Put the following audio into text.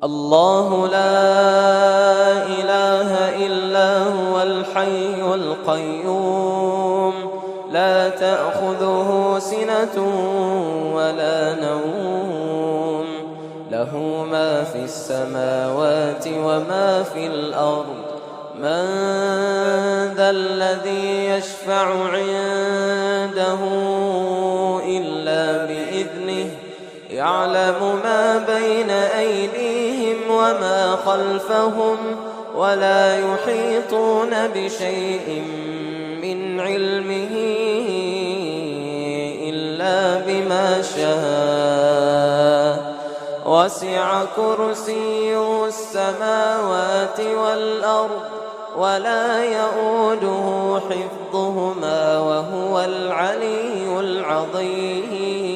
الله لا إله إلا هو الحي القيوم لا تأخذه سنة ولا نوم له ما في السماوات وما في الأرض من ذا الذي يشفع عنده إلا بإذنه يعلم ما بين أيديهم وما خلفهم ولا يحيطون بشيء من علمه إلا بما شاء وسع كرسيه السماوات والأرض ولا يؤوده حفظهما وهو العلي العظيم